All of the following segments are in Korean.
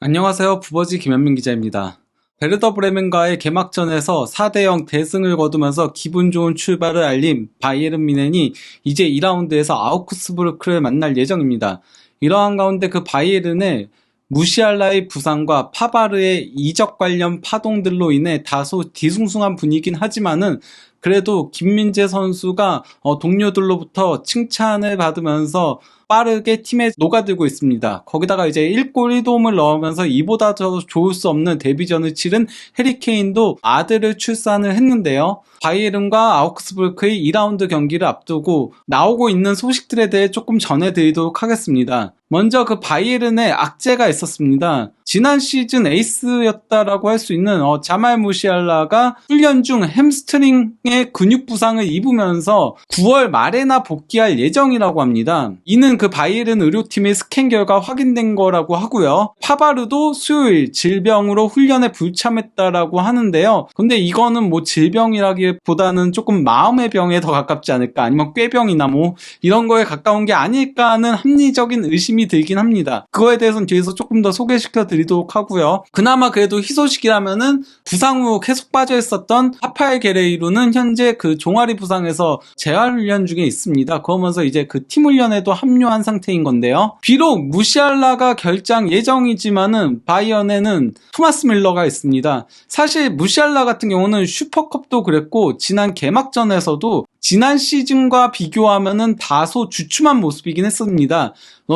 안녕하세요. 부버지 김현민 기자입니다. 베르더 브레멘과의 개막전에서 4대0 대승을 거두면서 기분 좋은 출발을 알린 바이에른 뮌헨이 이제 2라운드에서 아우크스부르크를 만날 예정입니다. 이러한 가운데 그 바이에른의 무시알라의 부상과 파바르의 이적 관련 파동들로 인해 다소 뒤숭숭한 분위기긴 하지만은 그래도 김민재 선수가 동료들로부터 칭찬을 받으면서 빠르게 팀에 녹아들고 있습니다. 거기다가 이제 1골 1도움을 넣으면서 이보다 더 좋을 수 없는 데뷔전을 치른 해리 케인도 아들을 출산을 했는데요. 바이에른과 아우크스부르크의 2라운드 경기를 앞두고 나오고 있는 소식들에 대해 조금 전해드리도록 하겠습니다. 먼저 그 바이에른의 악재가 있었습니다. 지난 시즌 에이스였다라고 할 수 있는 자말 무시알라가 훈련 중 햄스트링의 근육 부상을 입으면서 9월 말에나 복귀할 예정이라고 합니다. 이는 그 바이에른 의료팀의 스캔 결과 확인된 거라고 하고요. 파바르도 수요일 질병으로 훈련에 불참했다라고 하는데요. 근데 이거는 뭐 질병이라기보다는 조금 마음의 병에 더 가깝지 않을까, 아니면 꾀병이나 뭐 이런 거에 가까운 게 아닐까 하는 합리적인 의심이 들긴 합니다. 그거에 대해서는 뒤에서 조금 더 소개시켜 드리도록 하고요. 그나마 그래도 희소식이라면은 부상 후 계속 빠져 있었던 하파엘 게레이루는 현재 그 종아리 부상에서 재활 훈련 중에 있습니다. 그러면서 이제 그 팀 훈련에도 합류한 상태인 건데요. 비록 무시알라가 결장 예정이지만은 바이언에는 토마스 밀러가 있습니다. 사실 무시알라 같은 경우는 슈퍼컵도 그랬고 지난 개막전에서도 지난 시즌과 비교하면은 다소 주춤한 모습이긴 했습니다.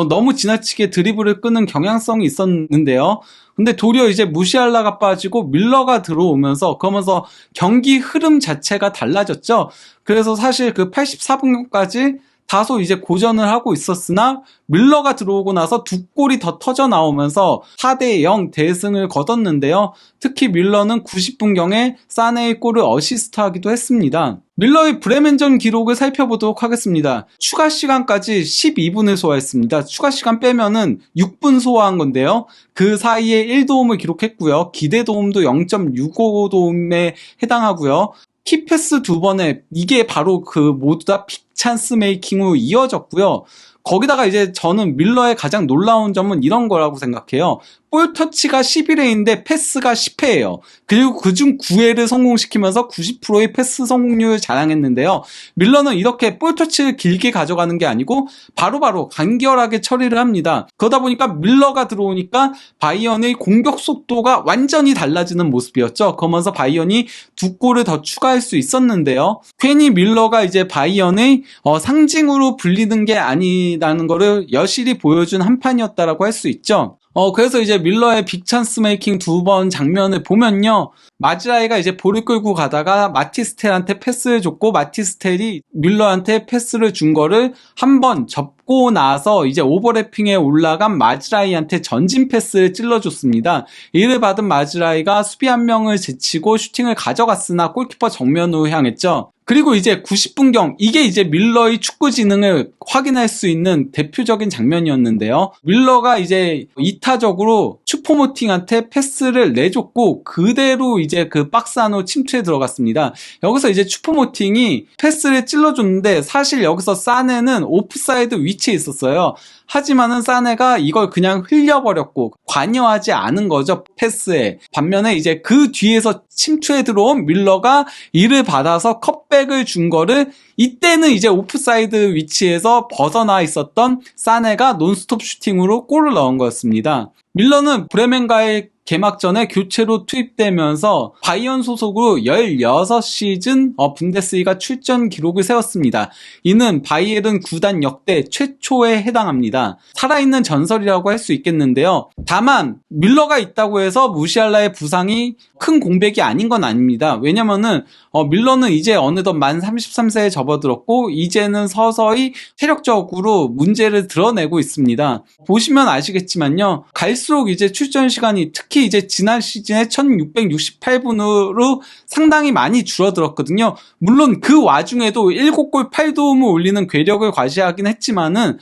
너무 지나치게 드리블을 끄는 경향성이 있었는데요. 근데 도리어 이제 무시알라가 빠지고 밀러가 들어오면서 그러면서 경기 흐름 자체가 달라졌죠. 그래서 사실 그 84분까지 다소 이제 고전을 하고 있었으나 밀러가 들어오고 나서 두 골이 더 터져 나오면서 4대0 대승을 거뒀는데요. 특히 밀러는 90분경에 사네의 골을 어시스트하기도 했습니다. 밀러의 브레멘전 기록을 살펴보도록 하겠습니다. 추가 시간까지 12분을 소화했습니다. 추가 시간 빼면은 6분 소화한 건데요. 그 사이에 1도움을 기록했고요. 기대 도움도 0.65도움에 해당하고요. 키패스 2번에 이게 바로 그 모두 다 픽찬스 메이킹으로 이어졌고요. 거기다가 이제 저는 밀러의 가장 놀라운 점은 이런 거라고 생각해요. 볼 터치가 11회인데 패스가 10회예요. 그리고 그중 9회를 성공시키면서 90%의 패스 성공률을 자랑했는데요. 밀러는 이렇게 볼 터치를 길게 가져가는 게 아니고 바로바로 간결하게 처리를 합니다. 그러다 보니까 밀러가 들어오니까 바이언의 공격 속도가 완전히 달라지는 모습이었죠. 그러면서 바이언이 두 골을 더 추가할 수 있었는데요. 괜히 밀러가 이제 바이언의 상징으로 불리는 게 아니라는 거를 여실히 보여준 한 판이었다라고 할 수 있죠. 그래서 이제 밀러의 빅찬스 메이킹 2번 장면을 보면요. 마즈라이가 이제 볼을 끌고 가다가 마티스텔한테 패스를 줬고 마티스텔이 밀러한테 패스를 준 거를 한번 접고 나서 이제 오버래핑에 올라간 마즈라이한테 전진 패스를 찔러줬습니다. 이를 받은 마즈라이가 수비 한 명을 제치고 슈팅을 가져갔으나 골키퍼 정면으로 향했죠. 그리고 이제 90분경 이게 이제 밀러의 축구 지능을 확인할 수 있는 대표적인 장면이었는데요. 밀러가 이제 이타적으로 슈퍼모팅한테 패스를 내줬고 그대로 이제 그 박스 안으로 침투해 들어갔습니다. 여기서 이제 슈퍼모팅이 패스를 찔러줬는데 사실 여기서 사네는 오프사이드 위치에 있었어요. 하지만은 사네가 이걸 그냥 흘려버렸고 관여하지 않은 거죠, 패스에. 반면에 이제 그 뒤에서 침투해 들어온 밀러가 이를 받아서 컵백을 준 거를 이때는 이제 오프사이드 위치에서 벗어나 있었던 사네가 논스톱 슈팅으로 골을 넣은 거였습니다. 밀러는 브레멘과의 개막전에 교체로 투입되면서 바이언 소속으로 16시즌 분데스리가 출전 기록을 세웠습니다. 이는 바이에른 구단 역대 최초에 해당합니다. 살아있는 전설이라고 할 수 있겠는데요. 다만 밀러가 있다고 해서 무시알라의 부상이 큰 공백이 아닌 건 아닙니다. 왜냐면은 밀러는 이제 어느덧 만 33세에 접어들었고 이제는 서서히 체력적으로 문제를 드러내고 있습니다. 보시면 아시겠지만요. 갈수록 이제 출전 시간이 특히 이제 지난 시즌에 1668분으로 상당히 많이 줄어들었거든요. 물론 그 와중에도 7골 8도움을 올리는 괴력을 과시하긴 했지만은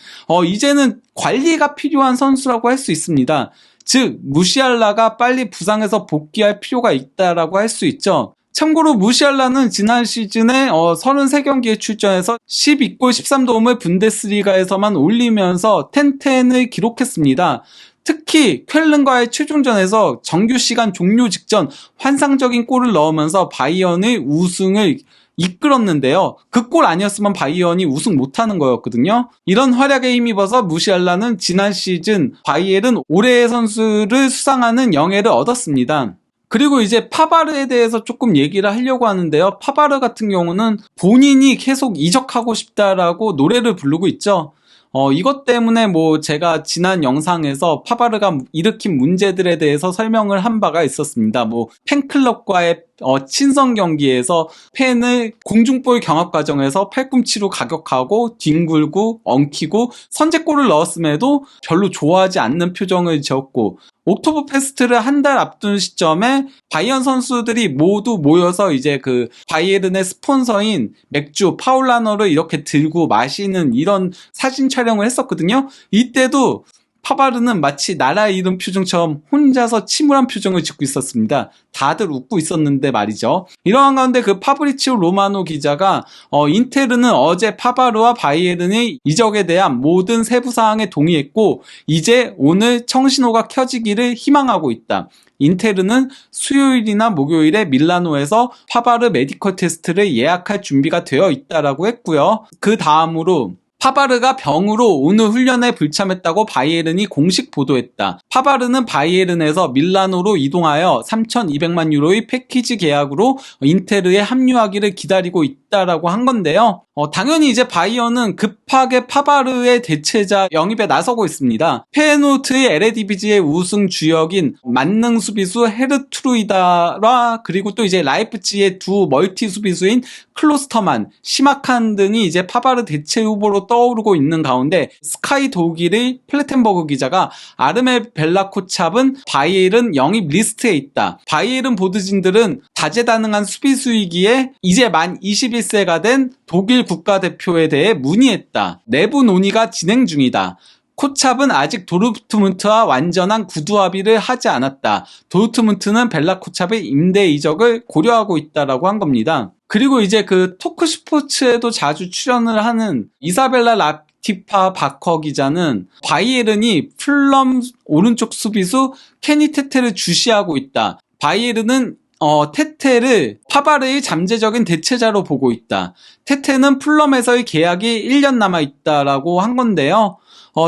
이제는 관리가 필요한 선수라고 할 수 있습니다. 즉 무시알라가 빨리 부상에서 복귀할 필요가 있다라고 할 수 있죠. 참고로 무시알라는 지난 시즌에 33경기에 출전해서 12골 13도움을 분데스리가에서만 올리면서 10-10을 기록했습니다. 특히 쾰른과의 최종전에서 정규 시간 종료 직전 환상적인 골을 넣으면서 바이언의 우승을 이끌었는데요. 그 골 아니었으면 바이언이 우승 못하는 거였거든요. 이런 활약에 힘입어서 무시알라는 지난 시즌 바이에른 올해의 선수를 수상하는 영예를 얻었습니다. 그리고 이제 파바르에 대해서 조금 얘기를 하려고 하는데요. 파바르 같은 경우는 본인이 계속 이적하고 싶다라고 노래를 부르고 있죠. 이것 때문에 제가 지난 영상에서 파바르가 일으킨 문제들에 대해서 설명을 한 바가 있었습니다. 팬클럽과의 친선 경기에서 팬을 공중볼 경합 과정에서 팔꿈치로 가격하고 뒹굴고 엉키고 선제골을 넣었음에도 별로 좋아하지 않는 표정을 지었고, 옥토버 페스트를 한 달 앞둔 시점에 바이언 선수들이 모두 모여서 이제 그 바이에른의 스폰서인 맥주 파울라너를 이렇게 들고 마시는 이런 사진 촬영을 했었거든요. 이때도 파바르는 마치 나라 잃은 표정처럼 혼자서 침울한 표정을 짓고 있었습니다. 다들 웃고 있었는데 말이죠. 이러한 가운데 그 파브리치오 로마노 기자가 인테르는 어제 파바르와 바이에른의 이적에 대한 모든 세부 사항에 동의했고 이제 오늘 청신호가 켜지기를 희망하고 있다. 인테르는 수요일이나 목요일에 밀라노에서 파바르 메디컬 테스트를 예약할 준비가 되어 있다라고 했고요. 그 다음으로 파바르가 병으로 오늘 훈련에 불참했다고 바이에른이 공식 보도했다. 파바르는 바이에른에서 밀라노로 이동하여 3,200만 유로의 패키지 계약으로 인테르에 합류하기를 기다리고 있다라고 한 건데요. 당연히 이제 바이언은 급하게 파바르의 대체자 영입에 나서고 있습니다. 페노트의 에레디비지의 우승 주역인 만능 수비수 헤르트루이다라 그리고 또 이제 라이프치히의 두 멀티 수비수인 클로스터만, 시마칸 등이 이제 파바르 대체 후보로 떠오르고 있는 가운데 스카이 독일의 플레텐버그 기자가 아르메 벨라코찹은 바이에른 영입 리스트에 있다. 바이에른 보드진들은 다재다능한 수비수이기에 이제 만 21세가 된 독일 국가대표에 대해 문의했다. 내부 논의가 진행 중이다. 코찹은 아직 도르트문트와 완전한 구두 합의를 하지 않았다. 도르트문트는 벨라코찹의 임대 이적을 고려하고 있다라고 한 겁니다. 그리고 이제 그 토크스포츠에도 자주 출연을 하는 이사벨라 라티파 바커 기자는 바이에른이 플럼 오른쪽 수비수 케니 테테를 주시하고 있다. 바이에른은 테테를 파바르의 잠재적인 대체자로 보고 있다. 테테는 플럼에서의 계약이 1년 남아있다라고 한 건데요.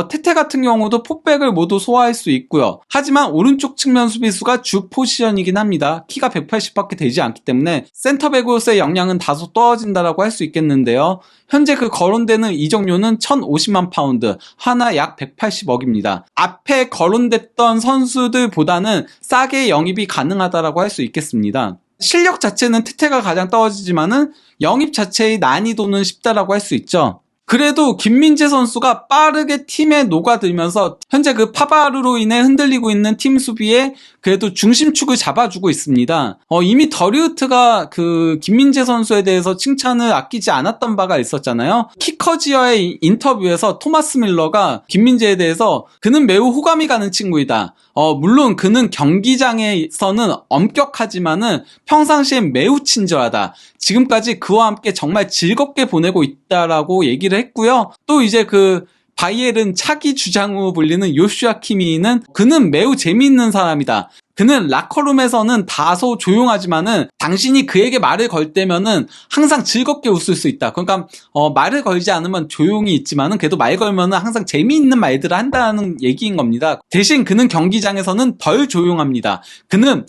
테테 같은 경우도 포백을 모두 소화할 수 있고요. 하지만 오른쪽 측면 수비수가 주 포지션이긴 합니다. 키가 180밖에 되지 않기 때문에 센터백으로서의 역량은 다소 떨어진다라고 할 수 있겠는데요. 현재 그 거론되는 이적료는 1,050만 파운드, 하나 약 180억입니다. 앞에 거론됐던 선수들보다는 싸게 영입이 가능하다라고 할 수 있겠습니다. 실력 자체는 테테가 가장 떨어지지만은 영입 자체의 난이도는 쉽다라고 할 수 있죠. 그래도 김민재 선수가 빠르게 팀에 녹아들면서 현재 그 파바르로 인해 흔들리고 있는 팀 수비에 그래도 중심축을 잡아주고 있습니다. 이미 더리우트가 그 김민재 선수에 대해서 칭찬을 아끼지 않았던 바가 있었잖아요. 키커지어의 인터뷰에서 토마스 밀러가 김민재에 대해서 그는 매우 호감이 가는 친구이다. 물론 그는 경기장에서는 엄격하지만은 평상시엔 매우 친절하다. 지금까지 그와 함께 정말 즐겁게 보내고 있다라고 얘기를 했고요. 또 이제 그 바이에른 차기 주장으로 불리는 요슈아 키미는 그는 매우 재미있는 사람이다. 그는 라커룸에서는 다소 조용하지만은 당신이 그에게 말을 걸 때면은 항상 즐겁게 웃을 수 있다. 그러니까 말을 걸지 않으면 조용히 있지만은 그래도 말 걸면은 항상 재미있는 말들을 한다는 얘기인 겁니다. 대신 그는 경기장에서는 덜 조용합니다. 그는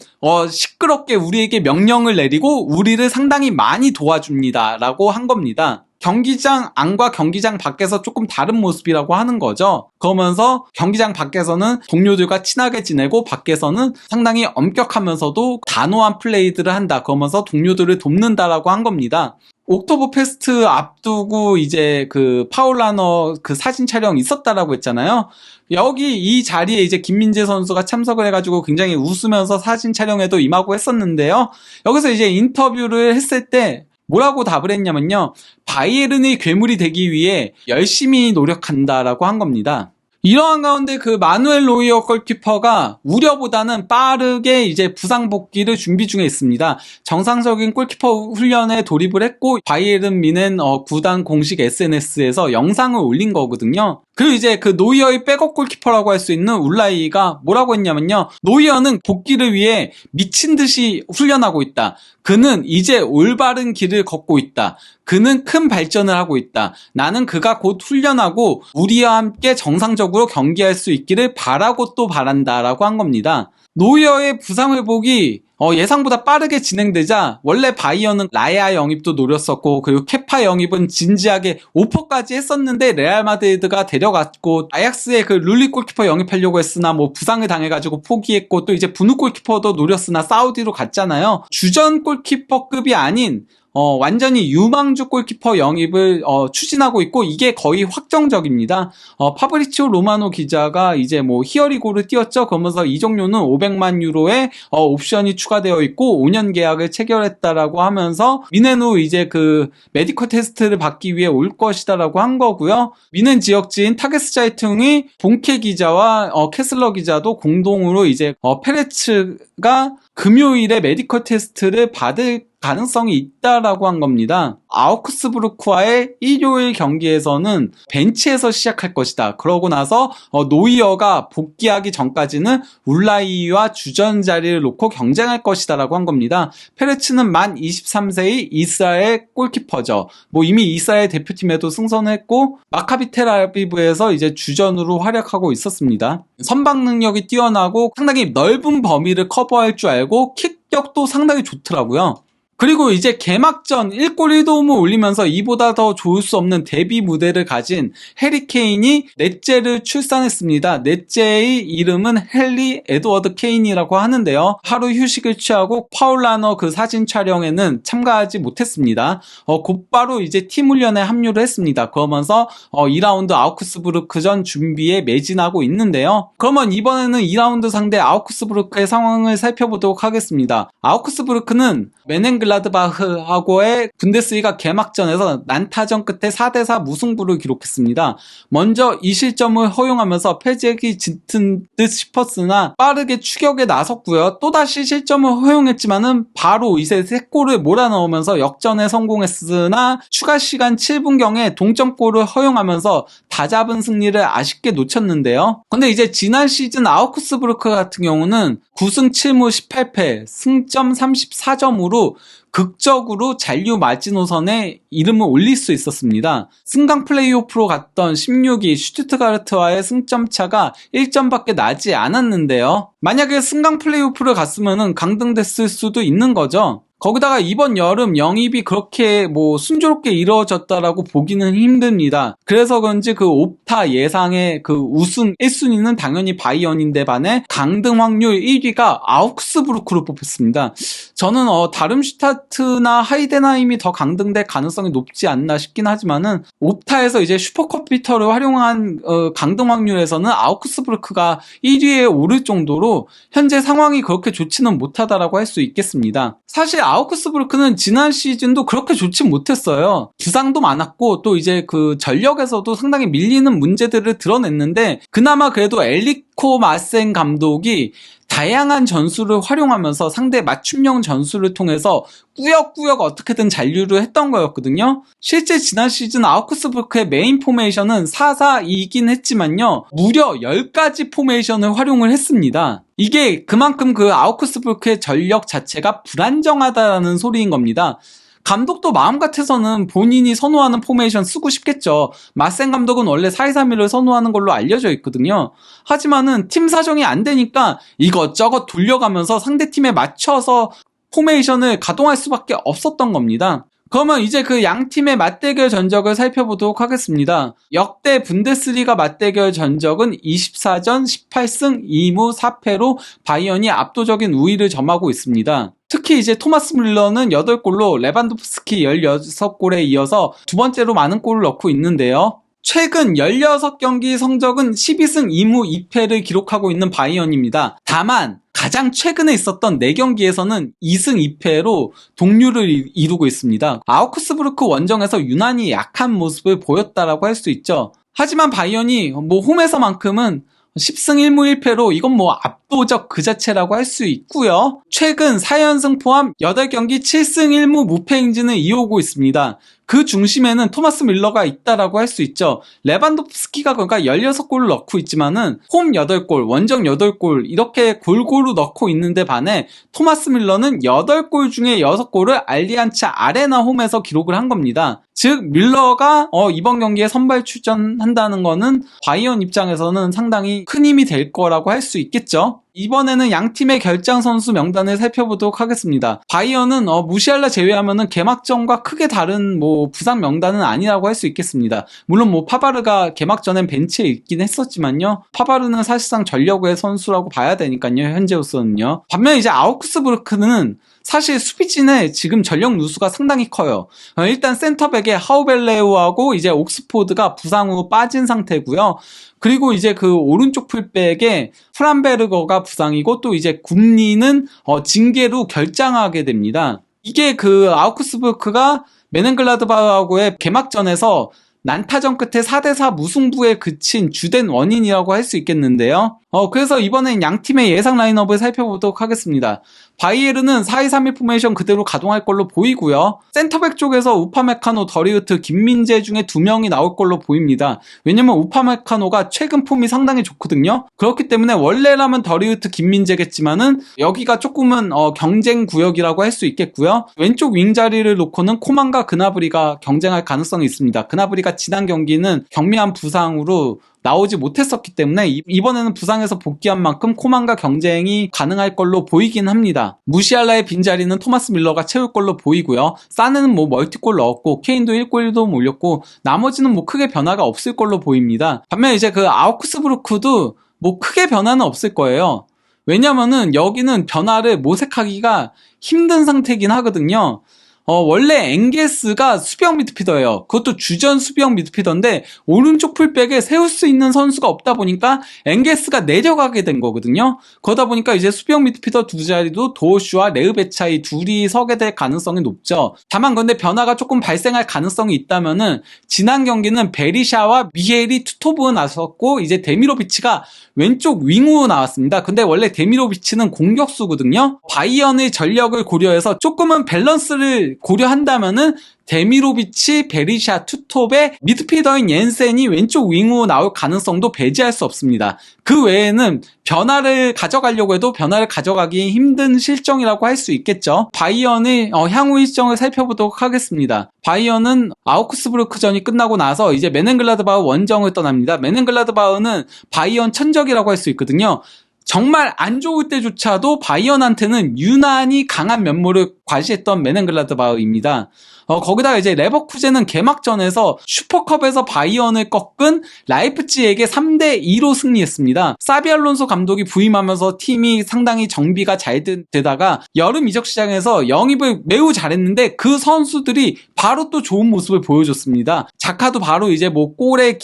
시끄럽게 우리에게 명령을 내리고 우리를 상당히 많이 도와줍니다라고 한 겁니다. 경기장 안과 경기장 밖에서 조금 다른 모습이라고 하는 거죠. 그러면서 경기장 밖에서는 동료들과 친하게 지내고 밖에서는 상당히 엄격하면서도 단호한 플레이들을 한다. 그러면서 동료들을 돕는다라고 한 겁니다. 옥토버 페스트 앞두고 이제 그 파울라너 그 사진 촬영 있었다라고 했잖아요. 여기 이 자리에 이제 김민재 선수가 참석을 해가지고 굉장히 웃으면서 사진 촬영에도 임하고 했었는데요. 여기서 이제 인터뷰를 했을 때 뭐라고 답을 했냐면요. 바이에른의 괴물이 되기 위해 열심히 노력한다라고 한 겁니다. 이러한 가운데 그 마누엘 노이어 골키퍼가 우려보다는 빠르게 이제 부상 복귀를 준비 중에 있습니다. 정상적인 골키퍼 훈련에 돌입을 했고 바이에른 뮌헨 구단 공식 SNS에서 영상을 올린 거거든요. 그리고 이제 그 노이어의 백업 골키퍼라고 할 수 있는 울라이가 뭐라고 했냐면요. 노이어는 복귀를 위해 미친 듯이 훈련하고 있다. 그는 이제 올바른 길을 걷고 있다. 그는 큰 발전을 하고 있다. 나는 그가 곧 훈련하고 우리와 함께 정상적으로 경기할 수 있기를 바라고 또 바란다라고 한 겁니다. 노이어의 부상 회복이 예상보다 빠르게 진행되자 원래 바이어는 라야 영입도 노렸었고 그리고 케파 영입은 진지하게 오퍼까지 했었는데 레알 마드리드가 데려갔고 아약스의 그 룰리 골키퍼 영입하려고 했으나 뭐 부상을 당해가지고 포기했고 또 이제 분우 골키퍼도 노렸으나 사우디로 갔잖아요. 주전 골키퍼급이 아닌 완전히 유망주 골키퍼 영입을 추진하고 있고 이게 거의 확정적입니다. 파브리치오 로마노 기자가 이제 뭐 히어리고를 띄웠죠. 그러면서 이적료는 500만 유로의 옵션이 추가되어 있고 5년 계약을 체결했다라고 하면서 뮌헨으로 이제 그 메디컬 테스트를 받기 위해 올 것이다라고 한 거고요. 뮌헨 지역지인 타게스자이퉁이 본케 기자와 캐슬러 기자도 공동으로 이제 페레츠가 금요일에 메디컬 테스트를 받을 가능성이 있다라고 한 겁니다. 아우크스부르크와의 일요일 경기에서는 벤치에서 시작할 것이다. 그러고 나서 노이어가 복귀하기 전까지는 울라이와 주전 자리를 놓고 경쟁할 것이다 라고 한 겁니다. 페레츠는 만 23세의 이스라엘 골키퍼죠. 뭐 이미 이스라엘 대표팀에도 승선을 했고 마카비 텔아비브에서 이제 주전으로 활약하고 있었습니다. 선방 능력이 뛰어나고 상당히 넓은 범위를 커버할 줄 알고 킥격도 상당히 좋더라고요. 그리고 이제 개막전 1골 1도움을 올리면서 이보다 더 좋을 수 없는 데뷔 무대를 가진 해리 케인이 넷째를 출산했습니다. 넷째의 이름은 헨리 에드워드 케인이라고 하는데요. 하루 휴식을 취하고 파울라너 그 사진 촬영에는 참가하지 못했습니다. 곧바로 이제 팀 훈련에 합류를 했습니다. 그러면서 2라운드 아우크스부르크전 준비에 매진하고 있는데요. 그러면 이번에는 2라운드 상대 아우크스부르크의 상황을 살펴보도록 하겠습니다. 아우크스부르크는 메넨글라드바흐하고의 분데스리가 개막전에서 난타전 끝에 4대4 무승부를 기록했습니다. 먼저 이 실점을 허용하면서 패배기 짙은 듯 싶었으나 빠르게 추격에 나섰고요. 또다시 실점을 허용했지만은 바로 이제 3골을 몰아넣으면서 역전에 성공했으나 추가 시간 7분경에 동점골을 허용하면서 다잡은 승리를 아쉽게 놓쳤는데요. 근데 이제 지난 시즌 아우크스부르크 같은 경우는 9승 7무 18패, 승점 34점으로 극적으로 잔류 마지노선에 이름을 올릴 수 있었습니다. 승강 플레이오프로 갔던 16위 슈투트가르트와의 승점 차가 1점밖에 나지 않았는데요. 만약에 승강 플레이오프를 갔으면 강등됐을 수도 있는 거죠. 거기다가 이번 여름 영입이 그렇게 뭐 순조롭게 이루어졌다라고 보기는 힘듭니다. 그래서 그런지 그 옵타 예상의 그 우승 1순위는 당연히 바이언인데 반해 강등 확률 1위가 아우크스부르크로 뽑혔습니다. 저는 다름슈타트나 하이덴하임이 더 강등될 가능성이 높지 않나 싶긴 하지만은 옵타에서 이제 슈퍼컴퓨터를 활용한 강등 확률에서는 아우크스부르크가 1위에 오를 정도로 현재 상황이 그렇게 좋지는 못하다라고 할 수 있겠습니다. 사실 아우크스부르크는 지난 시즌도 그렇게 좋지 못했어요. 부상도 많았고 또 이제 그 전력에서도 상당히 밀리는 문제들을 드러냈는데 그나마 그래도 엘리코 마센 감독이 다양한 전술을 활용하면서 상대 맞춤형 전술을 통해서 꾸역꾸역 어떻게든 잔류를 했던 거였거든요. 실제 지난 시즌 아우크스부르크의 메인 포메이션은 4-4-2이긴 했지만요. 무려 10가지 포메이션을 활용을 했습니다. 이게 그만큼 그 아우크스부르크의 전력 자체가 불안정하다라는 소리인 겁니다. 감독도 마음 같아서는 본인이 선호하는 포메이션 쓰고 싶겠죠. 마센 감독은 원래 4-2-3-1을 선호하는 걸로 알려져 있거든요. 하지만은 팀 사정이 안 되니까 이것저것 돌려가면서 상대팀에 맞춰서 포메이션을 가동할 수밖에 없었던 겁니다. 그러면 이제 그 양 팀의 맞대결 전적을 살펴보도록 하겠습니다. 역대 분데스리가 맞대결 전적은 24전 18승 2무 4패로 바이언이 압도적인 우위를 점하고 있습니다. 특히 이제 토마스 뮬러는 8골로 레반도프스키 16골에 이어서 두 번째로 많은 골을 넣고 있는데요. 최근 16경기 성적은 12승 2무 2패를 기록하고 있는 바이언입니다. 다만 가장 최근에 있었던 4경기에서는 2승 2패로 동률을 이루고 있습니다. 아우크스부르크 원정에서 유난히 약한 모습을 보였다라고 할 수 있죠. 하지만 바이언이 뭐 홈에서만큼은 10승 1무 1패로 이건 뭐 압도적 그 자체라고 할 수 있고요. 최근 4연승 포함 8경기 7승 1무 무패 행진을 이어오고 있습니다. 그 중심에는 토마스 밀러가 있다라고 할 수 있죠. 레반도프스키가 그러니까 16골을 넣고 있지만은 홈 8골, 원정 8골 이렇게 골고루 넣고 있는데 반해 토마스 밀러는 8골 중에 6골을 알리안츠 아레나 홈에서 기록을 한 겁니다. 즉 밀러가 이번 경기에 선발 출전한다는 거는 바이언 입장에서는 상당히 큰 힘이 될 거라고 할 수 있겠죠. 이번에는 양 팀의 결장 선수 명단을 살펴보도록 하겠습니다. 바이언은 무시할라 제외하면은 개막전과 크게 다른 뭐 부상 명단은 아니라고 할 수 있겠습니다. 물론 뭐 파바르가 개막전엔 벤치에 있긴 했었지만요. 파바르는 사실상 전력의 선수라고 봐야 되니까요. 현재로서는요. 반면 이제 아우크스부르크는 사실 수비진의 지금 전력 누수가 상당히 커요. 일단 센터백의 하우벨레우하고 이제 옥스포드가 부상 후 빠진 상태고요. 그리고 이제 그 오른쪽 풀백에 프란베르거가 부상이고 또 이제 굼리는 징계로 결장하게 됩니다. 이게 그 아우크스부르크가 메넨글라드바흐하고의 개막전에서 난타전 끝에 4대4 무승부에 그친 주된 원인이라고 할 수 있겠는데요. 그래서 이번엔 양 팀의 예상 라인업을 살펴보도록 하겠습니다. 바이에른은 4-2-3-1 포메이션 그대로 가동할 걸로 보이고요. 센터백 쪽에서 우파메카노, 더리우트, 김민재 중에 2명이 나올 걸로 보입니다. 왜냐면 우파메카노가 최근 폼이 상당히 좋거든요. 그렇기 때문에 원래라면 더리우트, 김민재겠지만은 여기가 조금은 경쟁 구역이라고 할 수 있겠고요. 왼쪽 윙 자리를 놓고는 코만과 그나브리가 경쟁할 가능성이 있습니다. 그나브리가 지난 경기는 경미한 부상으로 나오지 못했었기 때문에 이번에는 부상에서 복귀한 만큼 코만과 경쟁이 가능할 걸로 보이긴 합니다. 무시알라의 빈자리는 토마스 밀러가 채울 걸로 보이고요. 사네는 뭐 멀티골 넣었고 케인도 1골 1도 올렸고 나머지는 뭐 크게 변화가 없을 걸로 보입니다. 반면 이제 그 아우크스부르크도 뭐 크게 변화는 없을 거예요. 왜냐면은 여기는 변화를 모색하기가 힘든 상태긴 하거든요. 원래 엥게스가 수비형 미드필더예요. 그것도 주전 수비형 미드필더인데 오른쪽 풀백에 세울 수 있는 선수가 없다 보니까 엥게스가 내려가게 된 거거든요. 그러다 보니까 이제 수비형 미드필더 두 자리도 도어슈와 레흐베차이 둘이 서게 될 가능성이 높죠. 다만 근데 변화가 조금 발생할 가능성이 있다면은 지난 경기는 베리샤와 미헤일이 투톱으로 나섰고 이제 데미로비치가 왼쪽 윙으로 나왔습니다. 근데 원래 데미로비치는 공격수거든요. 바이언의 전력을 고려해서 조금은 밸런스를 고려한다면은 데미로비치, 베리샤, 투톱의 미드필더인 옌센이 왼쪽 윙으로 나올 가능성도 배제할 수 없습니다. 그 외에는 변화를 가져가려고 해도 변화를 가져가기 힘든 실정이라고 할 수 있겠죠. 바이언의 향후 일정을 살펴보도록 하겠습니다. 바이언은 아우크스부르크전이 끝나고 나서 이제 메넨글라드바흐 원정을 떠납니다. 메넨글라드바흐는 바이언 천적이라고 할 수 있거든요. 정말 안 좋을 때조차도 바이언한테는 유난히 강한 면모를 과시했던 메넨글라드바흐입니다. 거기다가 이제 레버쿠젠은 개막전에서 슈퍼컵에서 바이언을 꺾은 라이프치히에게 3대2로 승리했습니다. 사비 알론소 감독이 부임하면서 팀이 상당히 정비가 잘 되다가 여름 이적 시장에서 영입을 매우 잘했는데 그 선수들이 바로 또 좋은 모습을 보여줬습니다. 자카도 바로 이제 뭐 골에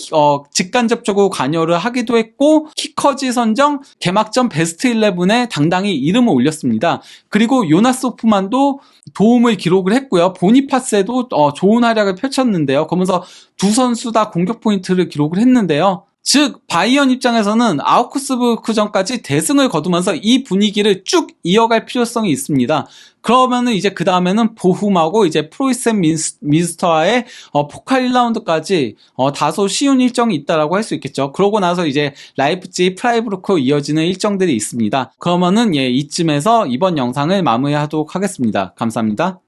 직간접적으로 관여를 하기도 했고 키커지 선정 개막전 베스트 11에 당당히 이름을 올렸습니다. 그리고 요나스 호프만도 도움을 기록을 했고요. 보니파스에도 좋은 활약을 펼쳤는데요. 그러면서 두 선수 다 공격 포인트를 기록을 했는데요. 즉 바이언 입장에서는 아우크스부르크전까지 대승을 거두면서 이 분위기를 쭉 이어갈 필요성이 있습니다. 그러면은 이제 그 다음에는 보훔하고 이제 프로이센 민스터와의 포칼 1라운드까지 다소 쉬운 일정이 있다라고 할 수 있겠죠. 그러고 나서 이제 라이프치히 프라이부르크 이어지는 일정들이 있습니다. 그러면은 이쯤에서 이번 영상을 마무리하도록 하겠습니다. 감사합니다.